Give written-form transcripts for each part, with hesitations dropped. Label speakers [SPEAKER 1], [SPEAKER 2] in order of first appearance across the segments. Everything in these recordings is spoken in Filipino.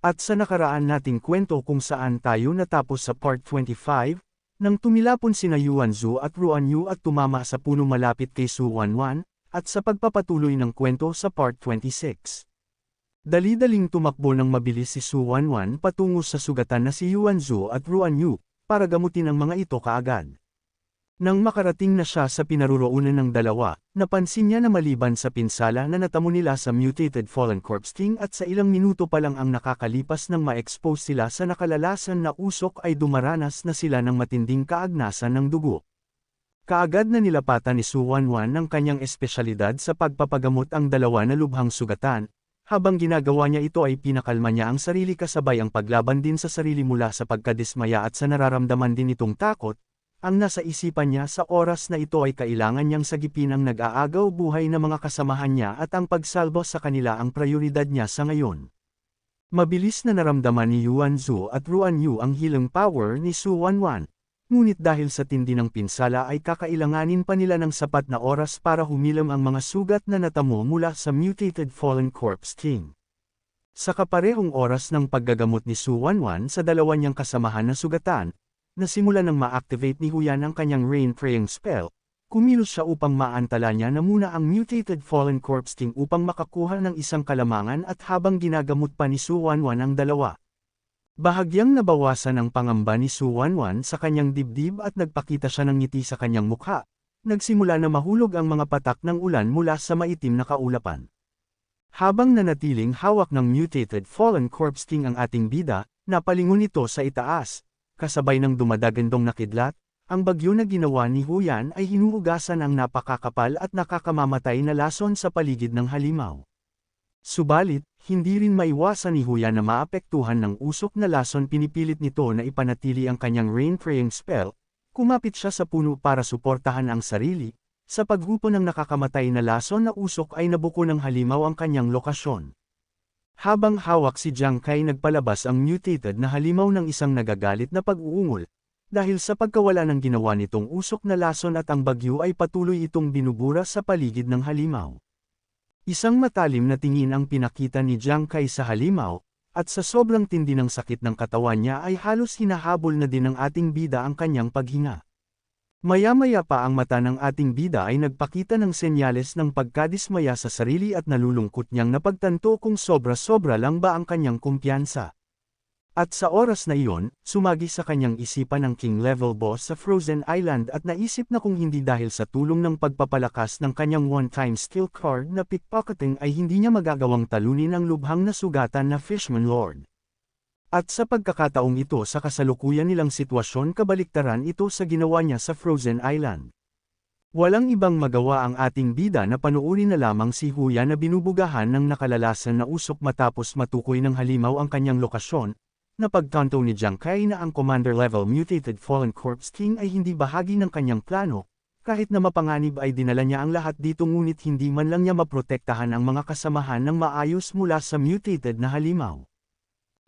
[SPEAKER 1] At sa nakaraan nating kwento kung saan tayo natapos sa part 25, nang tumilapon sina Yuan Zhu at Ruan Yu at tumama sa puno malapit kay Su Wanwan, at sa pagpapatuloy ng kwento sa part 26. Dali-daling tumakbo ng mabilis si Su Wanwan patungo sa sugatan na si Yuan Zhu at Ruan Yu, para gamutin ang mga ito kaagad. Nang makarating na siya sa pinaroroonan ng dalawa, napansin niya na maliban sa pinsala na natamo nila sa mutated fallen corpse king at sa ilang minuto pa lang ang nakakalipas nang ma-expose sila sa nakalalasan na usok ay dumaranas na sila ng matinding kaagnasan ng dugo. Kaagad na nilapatan ni Su Wanwan ng kanyang espesyalidad sa pagpapagamot ang dalawa na lubhang sugatan, habang ginagawa niya ito ay pinakalma niya ang sarili kasabay ang paglaban din sa sarili mula sa pagkadismaya at sa nararamdaman din itong takot. Ang nasa isipan niya sa oras na ito ay kailangan niyang sagipin ang nag-aagaw buhay na mga kasamahan niya at ang pagsalba sa kanila ang prioridad niya sa ngayon. Mabilis na naramdaman ni Yuan Zhu at Ruan Yu ang healing power ni Su Wanwan, ngunit dahil sa tindi ng pinsala ay kakailanganin pa nila ng sapat na oras para humilam ang mga sugat na natamo mula sa mutated fallen corpse king. Sa kaparehong oras ng paggagamot ni Su Wanwan sa dalawa niyang kasamahan na sugatan, nasimula nang ma-activate ni Huyan ang kanyang Rain Praying spell, kumilos siya upang maantala niya na muna ang mutated fallen corpse king upang makakuha ng isang kalamangan at habang ginagamot pa ni Su Wanwan ang dalawa. Bahagyang nabawasan ang pangamba ni Su Wanwan sa kanyang dibdib at nagpakita siya ng ngiti sa kanyang mukha, nagsimula na mahulog ang mga patak ng ulan mula sa maitim na kaulapan. Habang nanatiling hawak ng mutated fallen corpse king ang ating bida, napalingon ito sa itaas. Kasabay ng dumadagandong na kidlat, ang bagyo na ginawa ni Huyan ay hinuhugasan ang napakakapal at nakakamamatay na lason sa paligid ng halimaw. Subalit, hindi rin maiwasan ni Huyan na maapektuhan ng usok na lason. Pinipilit nito na ipanatili ang kanyang Rain Praying spell, kumapit siya sa puno para suportahan ang sarili. Sa paghupo ng nakakamatay na lason na usok ay nabuko ng halimaw ang kanyang lokasyon. Habang hawak si Jiang Kai nagpalabas ang mutated na halimaw ng isang nagagalit na pag-uungol, dahil sa pagkawala ng ginawa nitong usok na lason at ang bagyo ay patuloy itong binubura sa paligid ng halimaw. Isang matalim na tingin ang pinakita ni Jiang Kai sa halimaw, at sa sobrang tindi ng sakit ng katawan niya ay halos hinahabol na din ng ating bida ang kanyang paghinga. Maya-maya pa ang mata ng ating bida ay nagpakita ng senyales ng pagkadismaya sa sarili at nalulungkot niyang napagtanto kung sobra-sobra lang ba ang kanyang kumpiyansa. At sa oras na iyon, sumagi sa kanyang isipan ang king level boss sa Frozen Island at naisip na kung hindi dahil sa tulong ng pagpapalakas ng kanyang one-time skill card na pickpocketing ay hindi niya magagawang talunin ang lubhang na sugatan na Fishman Lord. At sa pagkakataong ito sa kasalukuyan nilang sitwasyon kabaliktaran ito sa ginawa niya sa Frozen Island. Walang ibang magawa ang ating bida na panuorin na lamang si Huyan na binubugahan ng nakalalasan na usok matapos matukoy ng halimaw ang kanyang lokasyon, na pagtanto ni Jiang Kai na ang commander-level mutated fallen corpse king ay hindi bahagi ng kanyang plano, kahit na mapanganib ay dinala niya ang lahat dito ngunit hindi man lang niya maprotektahan ang mga kasamahan ng maayos mula sa mutated na halimaw.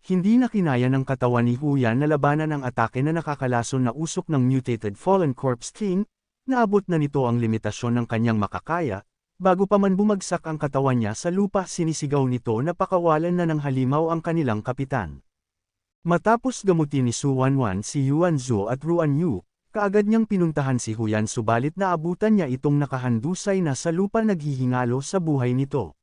[SPEAKER 1] Hindi na kinaya ng katawan ni Huyan na labanan ang atake na nakakalason na usok ng mutated fallen corpse king, naabot na nito ang limitasyon ng kanyang makakaya, bago pa man bumagsak ang katawan niya sa lupa sinisigaw nito na pakawalan na ng halimaw ang kanilang kapitan. Matapos gamutin ni Su Wanwan si Yuan Zhu at Ruan Yu, kaagad niyang pinuntahan si Huyan subalit naabutan niya itong nakahandusay na sa lupa naghihingalo sa buhay nito.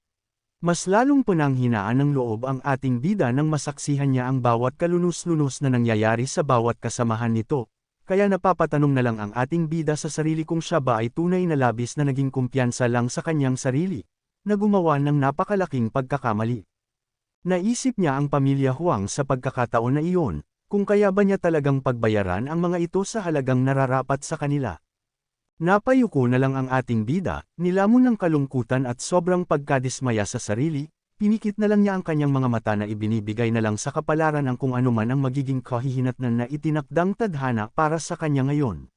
[SPEAKER 1] Mas lalong pananghinaan ng loob ang ating bida nang masaksihan niya ang bawat kalunos-lunos na nangyayari sa bawat kasamahan nito, kaya napapatanong na lang ang ating bida sa sarili kung siya ba ay tunay na labis na naging kumpiyansa lang sa kanyang sarili, na gumawa ng napakalaking pagkakamali. Naisip niya ang pamilya Huang sa pagkakataon na iyon, kung kaya ba niya talagang pagbayaran ang mga ito sa halagang nararapat sa kanila. Napayuko na lang ang ating bida, nilamon ng kalungkutan at sobrang pagkadismaya sa sarili, pinikit na lang niya ang kanyang mga mata na ibinibigay na lang sa kapalaran ang kung anuman ang magiging kahihinatnan na itinakdang tadhana para sa kanya ngayon.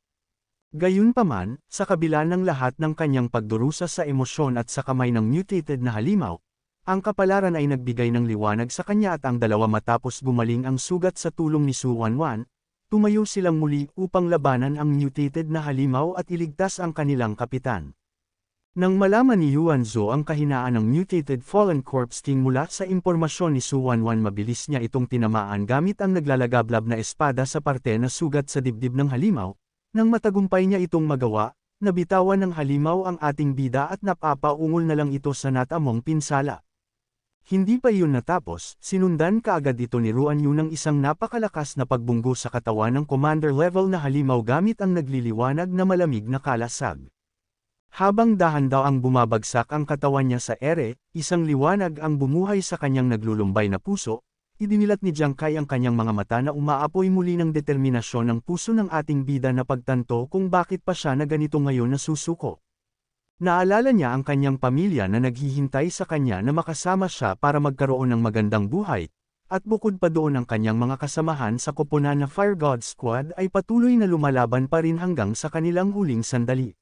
[SPEAKER 1] Gayunpaman, sa kabila ng lahat ng kanyang pagdurusa sa emosyon at sa kamay ng mutated na halimaw, ang kapalaran ay nagbigay ng liwanag sa kanya at ang dalawa matapos gumaling ang sugat sa tulong ni Su Wanwan, tumayo silang muli upang labanan ang mutated na halimaw at iligtas ang kanilang kapitan. Nang malaman ni Yuan Zhou ang kahinaan ng mutated Fallen Corpse King mula sa impormasyon ni Su Wanwan, mabilis niya itong tinamaan gamit ang naglalagablab na espada sa parte na sugat sa dibdib ng halimaw. Nang matagumpay niya itong magawa, nabitawan ng halimaw ang ating bida at napapaungol na lang ito sa natamong pinsala. Hindi pa iyon natapos, sinundan kaagad ito ni Ruan Yu ng isang napakalakas na pagbunggo sa katawan ng commander level na halimaw gamit ang nagliliwanag na malamig na kalasag. Habang dahan-daw ang bumabagsak ang katawan niya sa ere, isang liwanag ang bumuhay sa kanyang naglulumbay na puso. Idinilat ni Jiang Kai ang kanyang mga mata na umaapoy muli ng determinasyon ng puso ng ating bida na pagtanto kung bakit pa siya na ganito ngayon nasusuko. Naalala niya ang kanyang pamilya na naghihintay sa kanya na makasama siya para magkaroon ng magandang buhay, at bukod pa doon ang kanyang mga kasamahan sa koponan na Fire God Squad ay patuloy na lumalaban pa rin hanggang sa kanilang huling sandali.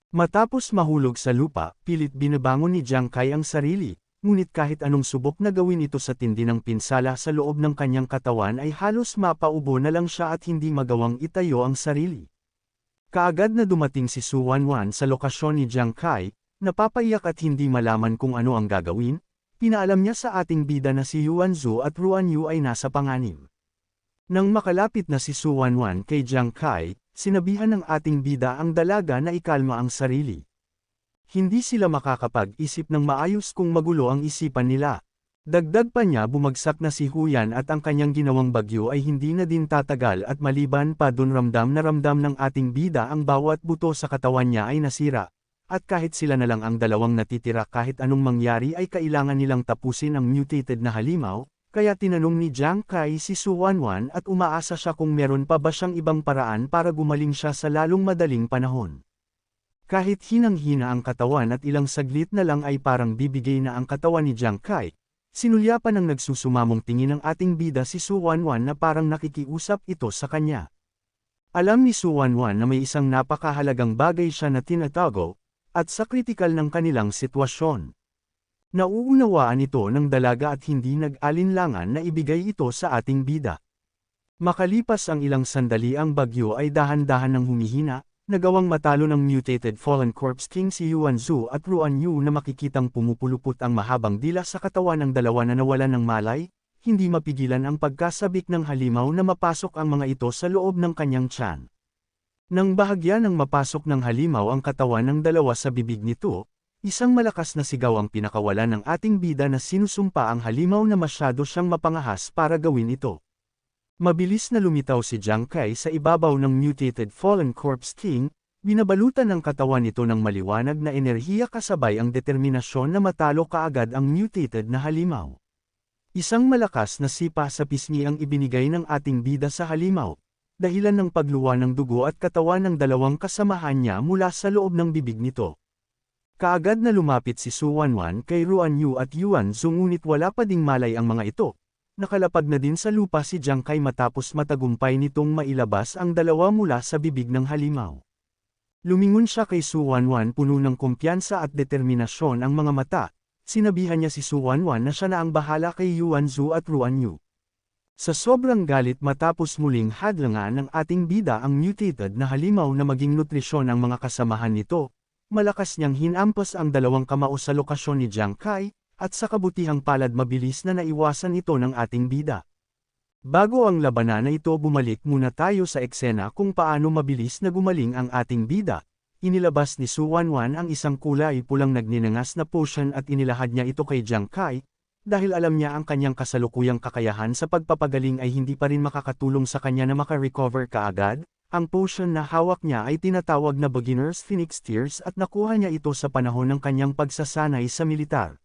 [SPEAKER 1] Matapos mahulog sa lupa, pilit binabangon ni Jiang Kai ang sarili, ngunit kahit anong subok na gawin ito sa tindi ng pinsala sa loob ng kanyang katawan ay halos mapaubo na lang siya at hindi magawang itayo ang sarili. Kaagad na dumating si Su Wanwan sa lokasyon ni Jiang Kai, napapaiyak at hindi malaman kung ano ang gagawin, pinaalam niya sa ating bida na si Yuan Zhou at Ruan Yu ay nasa panganib. Nang makalapit na si Su Wanwan kay Jiang Kai, sinabihan ng ating bida ang dalaga na ikalma ang sarili. Hindi sila makakapag-isip ng maayos kung magulo ang isipan nila. Dagdag pa niya, bumagsak na si Huyan at ang kanyang ginawang bagyo ay hindi na din tatagal at maliban pa dun ramdam na ramdam ng ating bida ang bawat buto sa katawan niya ay nasira. At kahit sila na lang ang dalawang natitira, kahit anong mangyari ay kailangan nilang tapusin ang mutated na halimaw. Kaya tinanong ni Jiang Kai si Su Wanwan at umaasa siya kung meron pa ba siyang ibang paraan para gumaling siya sa lalong madaling panahon. Kahit hinang-hina ang katawan at ilang saglit na lang ay parang bibigay na ang katawan ni Jiang Kai, sinulyapan ng nagsusumamong tingin ng ating bida si Su Wanwan na parang nakikiusap ito sa kanya. Alam ni Su Wanwan na may isang napakahalagang bagay siya na tinatago, at sa kritikal ng kanilang sitwasyon. Nauunawaan ito ng dalaga at hindi nag-alinlangan na ibigay ito sa ating bida. Makalipas ang ilang sandali, ang bagyo ay dahan-dahan ng humihina, nagawang matalo ng mutated Fallen Corpse King si Yuan Zhou at Ruan Yu na makikitang pumupulupot ang mahabang dila sa katawan ng dalawa na nawalan ng malay, hindi mapigilan ang pagkasabik ng halimaw na mapasok ang mga ito sa loob ng kanyang tiyan. Nang bahagya ng mapasok ng halimaw ang katawan ng dalawa sa bibig nito, isang malakas na sigaw ang pinakawalan ng ating bida na sinusumpa ang halimaw na masyado siyang mapangahas para gawin ito. Mabilis na lumitaw si Jiang Kai sa ibabaw ng mutated Fallen Corpse King, binabalutan ng katawan nito ng maliwanag na enerhiya kasabay ang determinasyon na matalo kaagad ang mutated na halimaw. Isang malakas na sipa sa pisngi ang ibinigay ng ating bida sa halimaw, dahilan ng pagluwa ng dugo at katawan ng dalawang kasamahan niya mula sa loob ng bibig nito. Kaagad na lumapit si Su Wanwan kay Ruan Yu at Yuan Zhou, ngunit wala pa ding malay ang mga ito. Nakalapag na din sa lupa si Jiang Kai matapos matagumpay nitong mailabas ang dalawa mula sa bibig ng halimaw. Lumingon siya kay Su Wanwan puno ng kumpiyansa at determinasyon ang mga mata. Sinabihan niya si Su Wanwan na siya na ang bahala kay Yuan Zhou at Ruan Yu. Sa sobrang galit matapos muling hadlangan ng ating bida ang mutated na halimaw na maging nutrisyon ang mga kasamahan nito, malakas niyang hinampas ang dalawang kamao sa lokasyon ni Jiang Kai, at sa kabutihang palad mabilis na naiwasan ito ng ating bida. Bago ang labanan na ito, bumalik muna tayo sa eksena kung paano mabilis na gumaling ang ating bida. Inilabas ni Su Wanwan ang isang kulay pulang nagninangas na potion at inilahad niya ito kay Jiang Kai, dahil alam niya ang kanyang kasalukuyang kakayahan sa pagpapagaling ay hindi pa rin makakatulong sa kanya na makarecover kaagad. Ang potion na hawak niya ay tinatawag na Beginner's Phoenix Tears at nakuha niya ito sa panahon ng kanyang pagsasanay sa militar.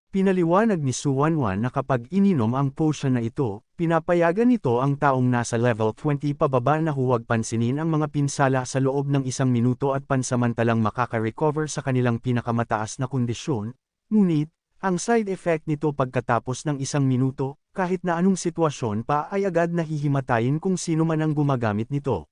[SPEAKER 1] Pinaliwanag ni Su Wanwan na kapag ininom ang potion na ito, pinapayagan nito ang taong nasa level 20 pababa na huwag pansinin ang mga pinsala sa loob ng 1 minuto at pansamantalang makaka-recover sa kanilang pinakamataas na kondisyon, ngunit, ang side effect nito pagkatapos ng 1 minuto, kahit na anong sitwasyon pa ay agad nahihimatayin kung sino man ang gumagamit nito.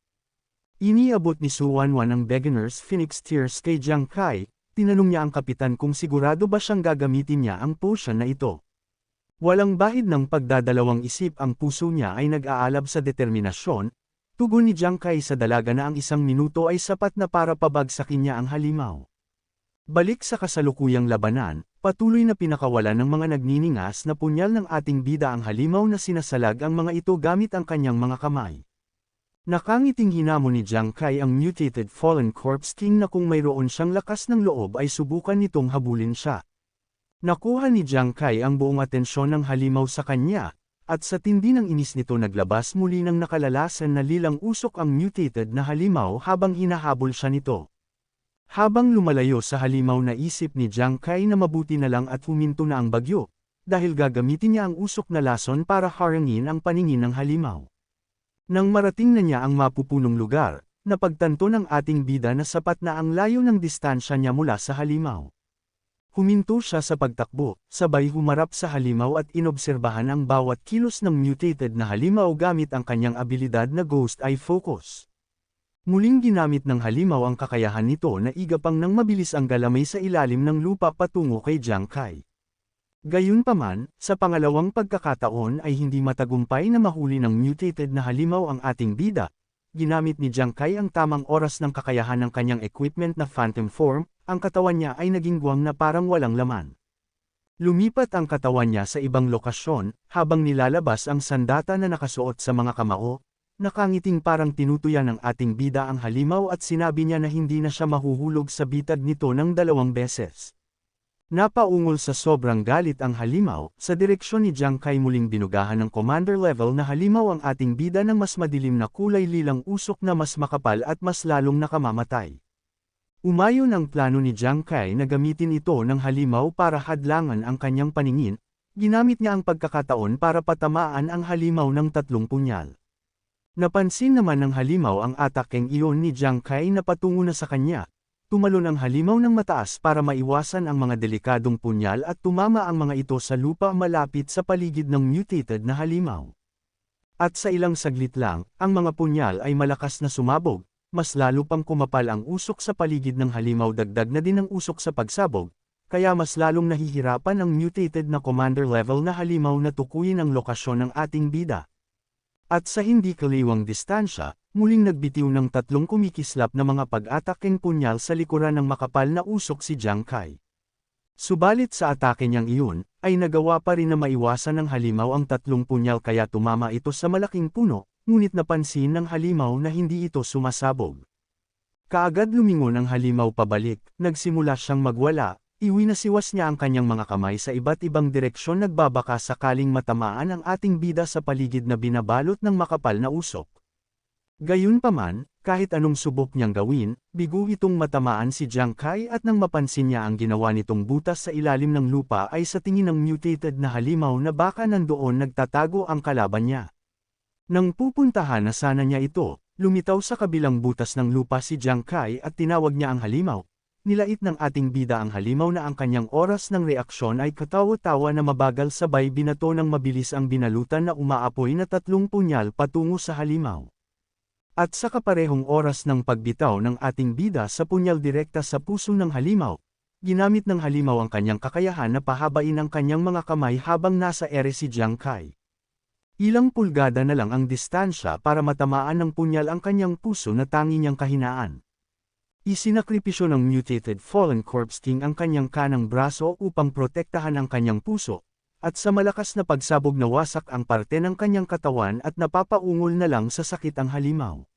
[SPEAKER 1] Iniabot ni Su Wanwan ang Beginner's Phoenix Tears kay Jiang Kai. Tinanong niya ang kapitan kung sigurado ba siyang gagamitin niya ang potion na ito. Walang bahid ng pagdadalawang isip, ang puso niya ay nag-aalab sa determinasyon. Tugon ni Jiang Kai sa dalaga na ang 1 minuto ay sapat na para pabagsakin niya ang halimaw. Balik sa kasalukuyang labanan, patuloy na pinakawalan ng mga nagniningas na punyal ng ating bida ang halimaw na sinasalag ang mga ito gamit ang kanyang mga kamay. Nakangiting hinamon ni Jiang Kai ang mutated Fallen Corpse King na kung mayroon siyang lakas ng loob ay subukan nitong habulin siya. Nakuha ni Jiang Kai ang buong atensyon ng halimaw sa kanya, at sa tindi ng inis nito naglabas muli ng nakalalasan na lilang usok ang mutated na halimaw habang hinahabol siya nito. Habang lumalayo sa halimaw naisip ni Jiang Kai na mabuti na lang at huminto na ang bagyo, dahil gagamitin niya ang usok na lason para harangin ang paningin ng halimaw. Nang marating na niya ang mapupunong lugar, napagtanto ng ating bida na sapat na ang layo ng distansya niya mula sa halimaw. Huminto siya sa pagtakbo, sabay humarap sa halimaw at inobserbahan ang bawat kilos ng mutated na halimaw gamit ang kanyang abilidad na Ghost Eye Focus. Muling ginamit ng halimaw ang kakayahan nito na igapang ng mabilis ang galamay sa ilalim ng lupa patungo kay Jiang Kai. Gayunpaman, sa pangalawang pagkakataon ay hindi matagumpay na mahuli ng mutated na halimaw ang ating bida. Ginamit ni Jiang Kai ang tamang oras ng kakayahan ng kanyang equipment na Phantom Form, ang katawan niya ay naging guwang na parang walang laman. Lumipat ang katawan niya sa ibang lokasyon, habang nilalabas ang sandata na nakasuot sa mga kamao. Nakangiting parang tinutuyan ng ating bida ang halimaw at sinabi niya na hindi na siya mahuhulog sa bitag nito ng 2 beses. Napaungol sa sobrang galit ang halimaw, sa direksyon ni Jiang Kai muling binugahan ng commander level na halimaw ang ating bida ng mas madilim na kulay lilang usok na mas makapal at mas lalong nakamamatay. Umayon ang plano ni Jiang Kai na gamitin ito ng halimaw para hadlangan ang kanyang paningin, ginamit niya ang pagkakataon para patamaan ang halimaw ng 3 punyal. Napansin naman ng halimaw ang atakeng iyon ni Jiang Kai na patungo na sa kanya. Tumalon ang halimaw ng mataas para maiwasan ang mga delikadong punyal at tumama ang mga ito sa lupa malapit sa paligid ng mutated na halimaw. At sa ilang saglit lang, ang mga punyal ay malakas na sumabog, mas lalo pang kumapal ang usok sa paligid ng halimaw dagdag na din ang usok sa pagsabog, kaya mas lalong nahihirapan ang mutated na commander level na halimaw na tukuyin ang lokasyon ng ating bida. At sa hindi kaliwang distansya, muling nagbitiw ng 3 kumikislap na mga pag-ataking punyal sa likuran ng makapal na usok si Jiang Kai. Subalit sa atake niyang iyon, ay nagawa pa rin na maiwasan ng halimaw ang 3 punyal kaya tumama ito sa malaking puno, ngunit napansin ng halimaw na hindi ito sumasabog. Kaagad lumingon ang halimaw pabalik, nagsimula siyang magwala. Iwinasiwas niya ang kanyang mga kamay sa iba't ibang direksyon nagbabaka sakaling matamaan ang ating bida sa paligid na binabalot ng makapal na usok. Gayunpaman, kahit anong subok niyang gawin, bigo itong matamaan si Jiang Kai at nang mapansin niya ang ginawa nitong butas sa ilalim ng lupa ay sa tingin ng mutated na halimaw na baka nandoon nagtatago ang kalaban niya. Nang pupuntahan na sana niya ito, lumitaw sa kabilang butas ng lupa si Jiang Kai at tinawag niya ang halimaw. Nilait ng ating bida ang halimaw na ang kanyang oras ng reaksyon ay katawa-tawa na mabagal sabay binato ng mabilis ang binalutan na umaapoy na 3 punyal patungo sa halimaw. At sa kaparehong oras ng pagbitaw ng ating bida sa punyal direkta sa puso ng halimaw, ginamit ng halimaw ang kanyang kakayahan na pahabain ang kanyang mga kamay habang nasa ere si Jiang Kai. Ilang pulgada na lang ang distansya para matamaan ng punyal ang kanyang puso na tangi niyang kahinaan. Isinakripisyo ng mutated Fallen Corpse King ang kanyang kanang braso upang protektahan ang kanyang puso, at sa malakas na pagsabog nawasak ang parte ng kanyang katawan at napapaungol na lang sa sakit ang halimaw.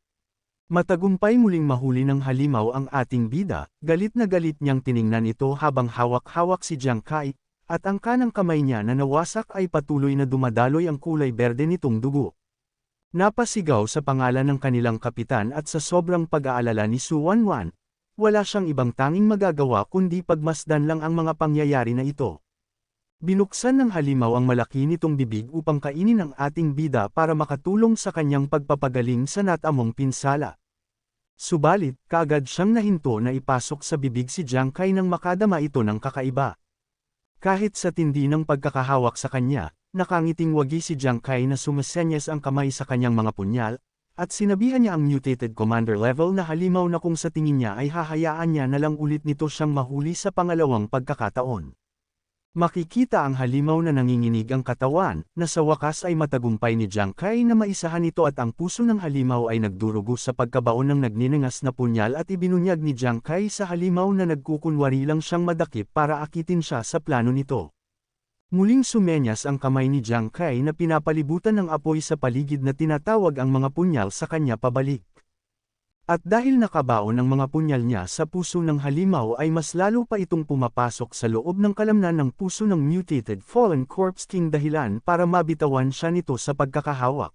[SPEAKER 1] Matagumpay muling mahuli ng halimaw ang ating bida, galit na galit niyang tiningnan ito habang hawak-hawak si Jiang Kai, at ang kanang kamay niya na nawasak ay patuloy na dumadaloy ang kulay berde nitong dugo. Napasigaw sa pangalan ng kanilang kapitan at sa sobrang pag-aalala ni Su Wanwan, wala siyang ibang tanging magagawa kundi pagmasdan lang ang mga pangyayari na ito. Binuksan ng halimaw ang malaki nitong bibig upang kainin ang ating bida para makatulong sa kanyang pagpapagaling sa natamong pinsala. Subalit, kaagad siyang nahinto na ipasok sa bibig si Jiang Kai nang makadama ito ng kakaiba. Kahit sa tindi ng pagkakahawak sa kanya, nakangiting wagi si Jiang Kai na sumasenyas ang kamay sa kanyang mga punyal, at sinabihan niya ang mutated commander level na halimaw na kung sa tingin niya ay hahayaan niya na lang ulit nito siyang mahuli sa pangalawang pagkakataon. Makikita ang halimaw na nanginginig ang katawan, na sa wakas ay matagumpay ni Jiang Kai na maisahan ito at ang puso ng halimaw ay nagdurugo sa pagkabaon ng nagniningas na punyal at ibinunyag ni Jiang Kai sa halimaw na nagkukunwari lang siyang madakip para akitin siya sa plano nito. Muling sumenyas ang kamay ni Jiang Kai na pinapalibutan ng apoy sa paligid na tinatawag ang mga punyal sa kanya pabalik. At dahil nakabaon ang mga punyal niya sa puso ng halimaw ay mas lalo pa itong pumapasok sa loob ng kalamnan ng puso ng mutated Fallen Corpse King dahilan para mabitawan siya nito sa pagkakahawak.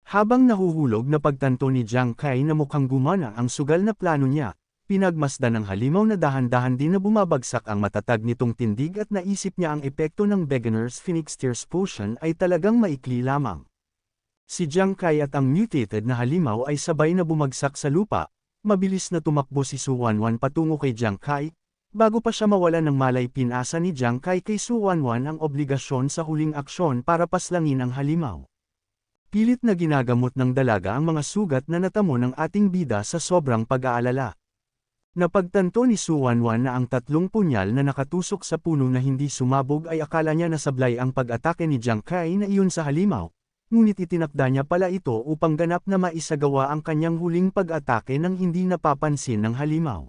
[SPEAKER 1] Habang nahuhulog na pagtanto ni Jiang Kai na mukhang gumana ang sugal na plano niya, pinagmasdan ng halimaw na dahan-dahan din na bumabagsak ang matatag nitong tindig at naisip niya ang epekto ng Beginner's Phoenix Tears Potion ay talagang maikli lamang. Si Jiang Kai at ang mutated na halimaw ay sabay na bumagsak sa lupa, mabilis na tumakbo si Su Wanwan patungo kay Jiang Kai, bago pa siya mawala ng malay pinasa ni Jiang Kai kay Su Wanwan ang obligasyon sa huling aksyon para paslangin ang halimaw. Pilit na ginagamot ng dalaga ang mga sugat na natamo ng ating bida sa sobrang pag-aalala. Napagtanto ni Su Wanwan na ang 3 punyal na nakatusok sa puno na hindi sumabog ay akala niya na sablay ang pag-atake ni Jiang Kai na iyon sa halimaw. Ngunit itinakda niya pala ito upang ganap na maisagawa ang kanyang huling pag-atake nang hindi napapansin ng halimaw.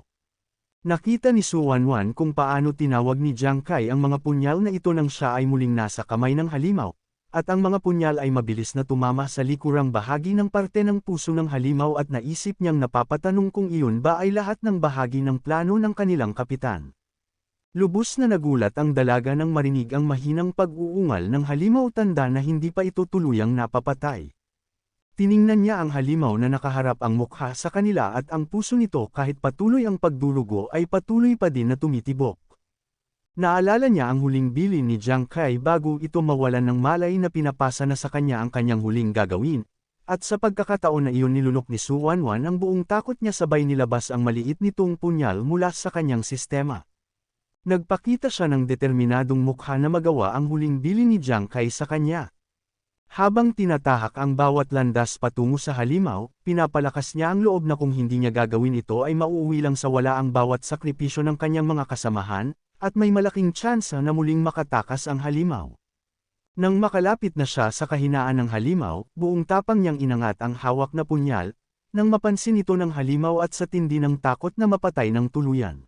[SPEAKER 1] Nakita ni Su Wanwan kung paano tinawag ni Jiang Kai ang mga punyal na ito nang siya ay muling nasa kamay ng halimaw, at ang mga punyal ay mabilis na tumama sa likurang bahagi ng parte ng puso ng halimaw at naisip niyang napapatanong kung iyon ba ay lahat ng bahagi ng plano ng kanilang kapitan. Lubos na nagulat ang dalaga nang marinig ang mahinang pag-uungal ng halimaw tanda na hindi pa ito tuluyang napapatay. Tiningnan niya ang halimaw na nakaharap ang mukha sa kanila at ang puso nito kahit patuloy ang pagdurugo ay patuloy pa din na tumitibok. Naalala niya ang huling bilin ni Jiang Kai bago ito mawalan ng malay na pinapasa na sa kanya ang kanyang huling gagawin, at sa pagkakataon na iyon nilunok ni Su Wanwan ang buong takot niya sabay nilabas ang maliit nitong punyal mula sa kanyang sistema. Nagpakita siya ng determinadong mukha na magawa ang huling bilin ni Jiang Kai sa kanya. Habang tinatahak ang bawat landas patungo sa halimaw, pinapalakas niya ang loob na kung hindi niya gagawin ito ay mauuwi lang sa wala ang bawat sakripisyo ng kanyang mga kasamahan, at may malaking tsansa na muling makatakas ang halimaw. Nang makalapit na siya sa kahinaan ng halimaw, buong tapang niyang inangat ang hawak na punyal, nang mapansin ito ng halimaw at sa tindi ng takot na mapatay ng tuluyan.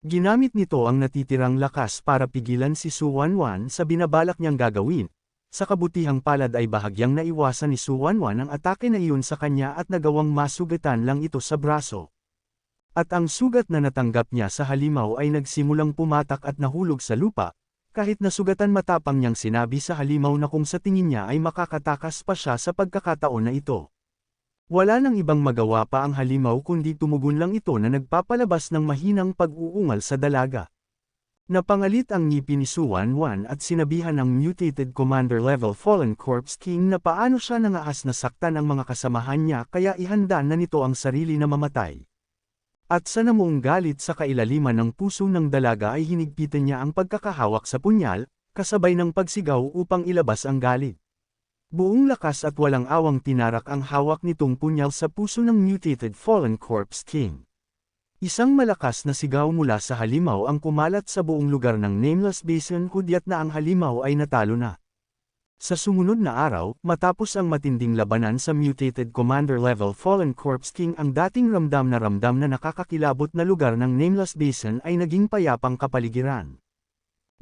[SPEAKER 1] Ginamit nito ang natitirang lakas para pigilan si Su Wanwan sa binabalak niyang gagawin. Sa kabutihang palad ay bahagyang naiwasan ni Su Wanwan ang atake na iyon sa kanya at nagawang masugatan lang ito sa braso. At ang sugat na natanggap niya sa halimaw ay nagsimulang pumatak at nahulog sa lupa, kahit nasugatan matapang niyang sinabi sa halimaw na kung sa tingin niya ay makakatakas pa siya sa pagkakataon na ito. Wala nang ibang magawa pa ang halimaw kundi tumugon lang ito na nagpapalabas ng mahinang pag-uungal sa dalaga. Napangalit ang ngipin ni Su Wanwan at sinabihan ng mutated Commander Level Fallen Corpse King na paano siya nangaas na saktan ang mga kasamahan niya kaya ihanda na nito ang sarili na mamatay. At sa namuong galit sa kailaliman ng puso ng dalaga ay hinigpitan niya ang pagkakahawak sa punyal, kasabay ng pagsigaw upang ilabas ang galit. Buong lakas at walang awang tinarak ang hawak nitong punyal sa puso ng mutated Fallen Corpse King. Isang malakas na sigaw mula sa halimaw ang kumalat sa buong lugar ng Nameless Basin, hudyat na ang halimaw ay natalo na. Sa sumunod na araw, matapos ang matinding labanan sa mutated Commander Level Fallen Corpse King, ang dating ramdam na nakakakilabot na lugar ng Nameless Basin ay naging payapang kapaligiran.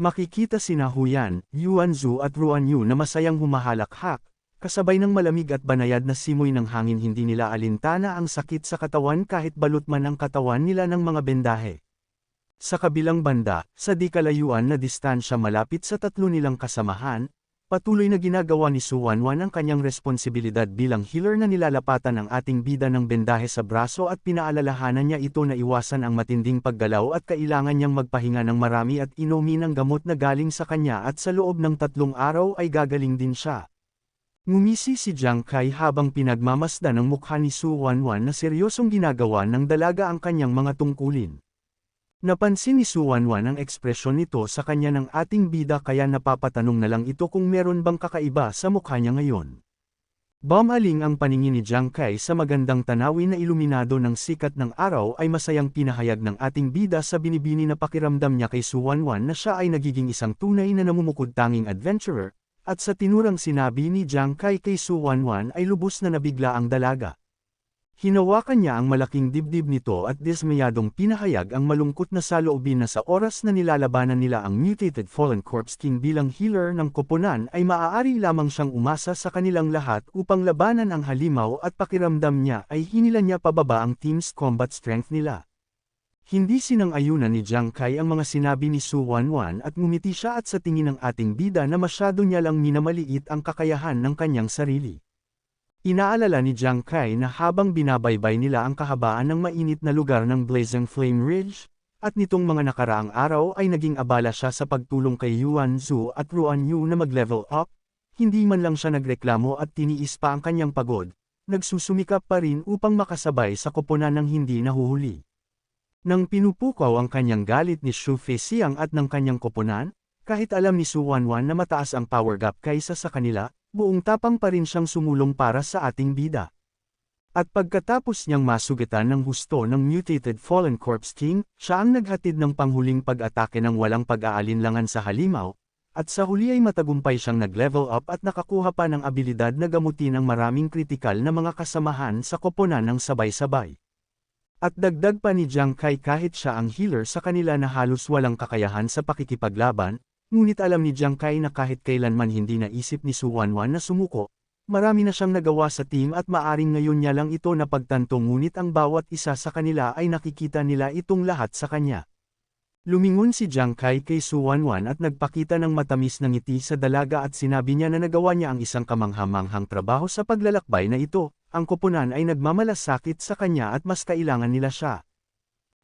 [SPEAKER 1] Makikita sina Huyan, Yuanzu at Ruanyu na masayang humahalakhak, kasabay ng malamig at banayad na simoy ng hangin. Hindi nila alintana ang sakit sa katawan kahit balot man ang katawan nila ng mga bendahe. Sa kabilang banda, sa di kalayuan na distansya malapit sa 3 nilang kasamahan, patuloy na ginagawa ni Su Wanwan ang kanyang responsibilidad bilang healer na nilalapatan ang ating bida ng bendahe sa braso at pinaalalahanan niya ito na iwasan ang matinding paggalaw at kailangan niyang magpahinga ng marami at inumin ng gamot na galing sa kanya at sa loob ng 3 araw ay gagaling din siya. Ngumisi si Jiang Kai habang pinagmamasdan ng mukha ni Su Wanwan na seryosong ginagawa ng dalaga ang kanyang mga tungkulin. Napansin ni Su Wanwan ang ekspresyon nito sa kanya ng ating bida kaya napapatanong na lang ito kung meron bang kakaiba sa mukha niya ngayon. Bumaling ang paningin ni Jiang Kai sa magandang tanawin na iluminado ng sikat ng araw ay masayang pinahayag ng ating bida sa binibini na pakiramdam niya kay Su Wanwan na siya ay nagiging isang tunay na namumukod-tanging adventurer, at sa tinurang sinabi ni Jiang Kai kay Su Wanwan ay lubos na nabigla ang dalaga. Hinawakan niya ang malaking dibdib nito at dismayadong pinahayag ang malungkot na saloobin na sa oras na nilalabanan nila ang mutated Fallen Corpse King bilang healer ng koponan ay maaari lamang siyang umasa sa kanilang lahat upang labanan ang halimaw at pakiramdam niya ay hinila niya pababa ang team's combat strength nila. Hindi sinang-ayunan ni Jiang Kai ang mga sinabi ni Su Wanwan at ngumiti siya at sa tingin ng ating bida na masyado niya lang minamaliit ang kakayahan ng kanyang sarili. Inaalala ni Jiang Kai na habang binabaybay nila ang kahabaan ng mainit na lugar ng Blazing Flame Ridge, at nitong mga nakaraang araw ay naging abala siya sa pagtulong kay Yuan Zhu at Ruan Yu na mag-level up, hindi man lang siya nagreklamo at tiniis pa ang kanyang pagod, nagsusumikap pa rin upang makasabay sa koponan ng hindi nahuhuli. Nang pinupukaw ang kanyang galit ni Xu Feixiang at ng kanyang koponan, kahit alam ni Su Wanwan na mataas ang power gap kaysa sa kanila, buong tapang pa rin siyang sumulong para sa ating bida. At pagkatapos niyang masugitan ng husto ng mutated Fallen Corpse King, siya ang naghatid ng panghuling pag-atake ng walang pag-aalinlangan sa halimaw, at sa huli ay matagumpay siyang nag-level up at nakakuha pa ng abilidad na gamutin ang maraming kritikal na mga kasamahan sa koponan ng sabay-sabay. At dagdag pa ni Jiang Kai kahit siya ang healer sa kanila na halos walang kakayahan sa pakikipaglaban, ngunit alam ni Jiang Kai na kahit kailanman hindi naisip ni Su Wanwan na sumuko, marami na siyang nagawa sa team at maaring ngayon niya lang ito napagtanto ngunit ang bawat isa sa kanila ay nakikita nila itong lahat sa kanya. Lumingon si Jiang Kai kay Su Wanwan at nagpakita ng matamis na ngiti sa dalaga at sinabi niya na nagawa niya ang isang kamangha-manghang trabaho sa paglalakbay na ito, ang koponan ay nagmamalasakit sa kanya at mas kailangan nila siya.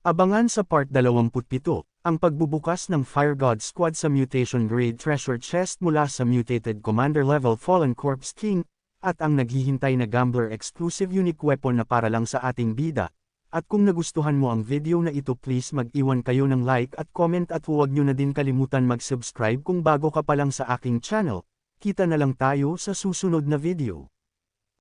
[SPEAKER 1] Abangan sa part 27. Ang pagbubukas ng Fire God Squad sa Mutation Grade Treasure Chest mula sa Mutated Commander Level Fallen Corpse King, at ang naghihintay na Gambler Exclusive Unique Weapon na para lang sa ating bida. At kung nagustuhan mo ang video na ito please mag-iwan kayo ng like at comment at huwag nyo na din kalimutan mag-subscribe kung bago ka pa lang sa aking channel. Kita na lang tayo sa susunod na video.